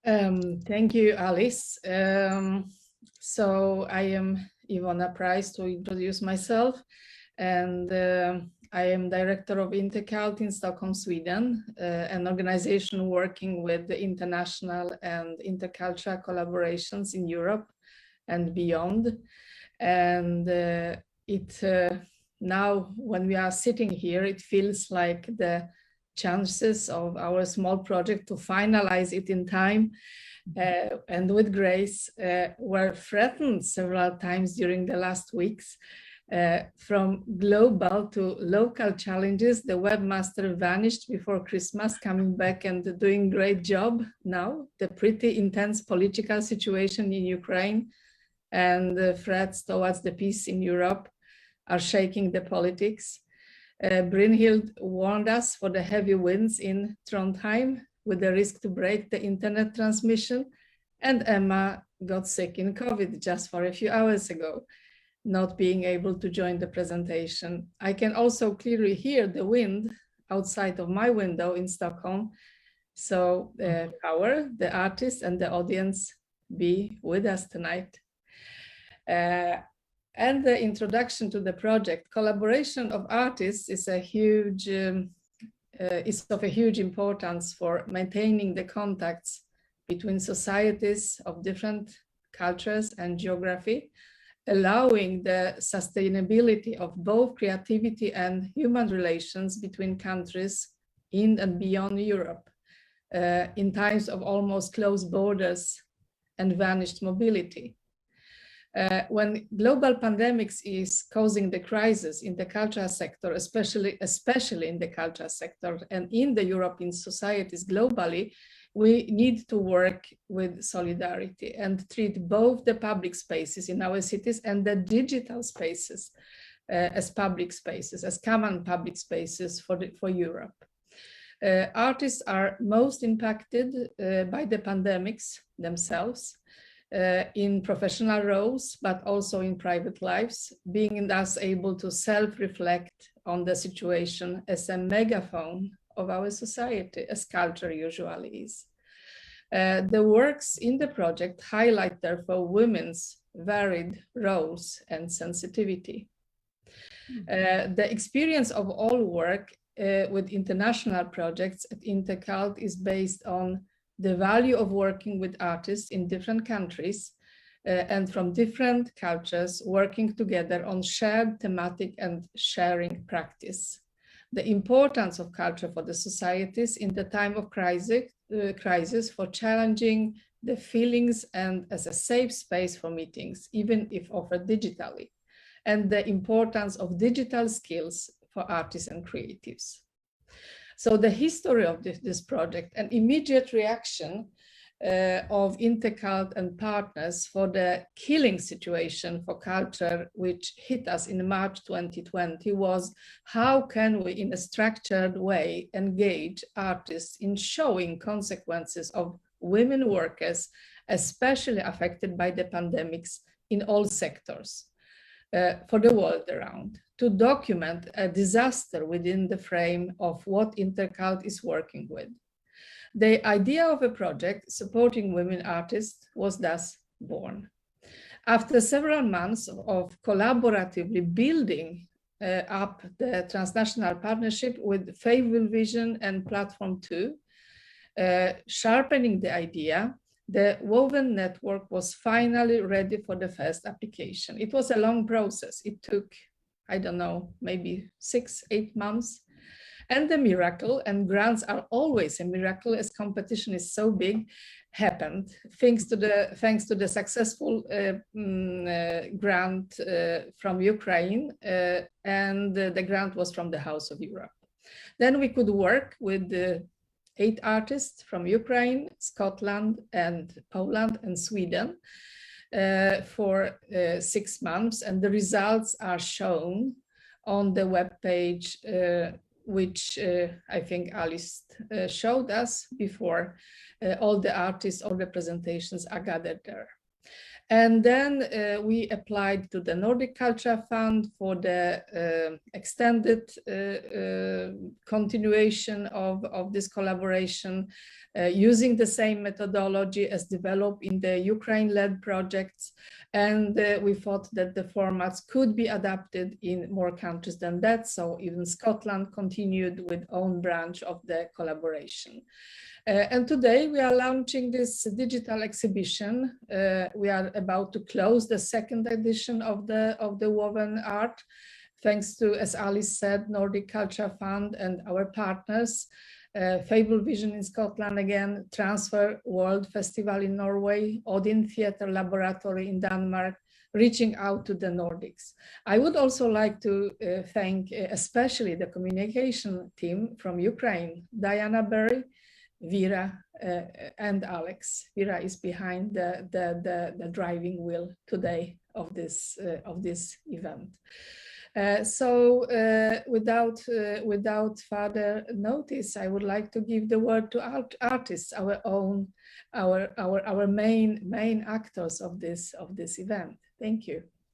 Thank you, Alice. So I am Iwona Preis, to introduce myself, and I am Director of Intercult in Stockholm, Sweden, an organization working with the international and intercultural collaborations in Europe and beyond. And now when we are sitting here, it feels like the chances of our small project to finalize it in time and with grace were threatened several times during the last weeks. From global to local challenges, the webmaster vanished before Christmas, coming back and doing great job now. The pretty intense political situation in Ukraine and the threats towards the peace in Europe are shaking the politics. Brynhild warned us for the heavy winds in Trondheim with the risk to break the internet transmission. And Emma got sick in COVID just for a few hours ago, not being able to join the presentation. I can also clearly hear the wind outside of my window in Stockholm. So the artist and the audience be with us tonight. And the introduction to the project, collaboration of artists is of a huge importance for maintaining the contacts between societies of different cultures and geography, allowing the sustainability of both creativity and human relations between countries in and beyond Europe, in times of almost closed borders and vanished mobility. When global pandemics is causing the crisis in the cultural sector, especially in the cultural sector and in the European societies globally, we need to work with solidarity and treat both the public spaces in our cities and the digital spaces as public spaces, as common public spaces for Europe. Artists are most impacted by the pandemics themselves, in professional roles, but also in private lives, being thus able to self-reflect on the situation as a megaphone of our society, as culture usually is. The works in the project highlight, therefore, women's varied roles and sensitivity. The experience of all work with international projects at Intercult is based on the value of working with artists in different countries and from different cultures working together on shared thematic and sharing practice. The importance of culture for the societies in the time of crisis for challenging the feelings and as a safe space for meetings, even if offered digitally, and the importance of digital skills for artists and creatives. So the history of this project, an immediate reaction of Intercult and partners for the killing situation for culture, which hit us in March 2020, was how can we in a structured way engage artists in showing consequences of women workers, especially affected by the pandemics in all sectors. For the world around, to document a disaster within the frame of what Intercult is working with. The idea of a project supporting women artists was thus born. After several months of collaboratively building up the transnational partnership with Fable Vision and Platform 2, sharpening the idea, the woven network was finally ready for the first application. It was a long process. It took, I don't know, maybe 6-8 months. And the miracle, and grants are always a miracle as competition is so big, happened thanks to the successful grant from Ukraine, and the grant was from the House of Europe. Then we could work with 8 artists from Ukraine, Scotland, and Poland and Sweden for 6 months, and the results are shown on the webpage, which I think Alice showed us before. All the artists, all the presentations are gathered there. And then we applied to the Nordic Culture Fund for the extended continuation of this collaboration using the same methodology as developed in the Ukraine-led projects. And we thought that the formats could be adapted in more countries than that. So even Scotland continued with own branch of the collaboration. And today we are launching this digital exhibition. We are about to close the second edition of the woven art, thanks to, as Alice said, Nordic Culture Fund and our partners, Fable Vision in Scotland again, Transfer World Festival in Norway, Odin Theatre Laboratory in Denmark, reaching out to the Nordics. I would also like to thank especially the communication team from Ukraine, Diana Berry, Vera and Alex. Vera is behind the driving wheel today of this event. Without further notice, I would like to give the word to artists, our main actors of this event. Thank you.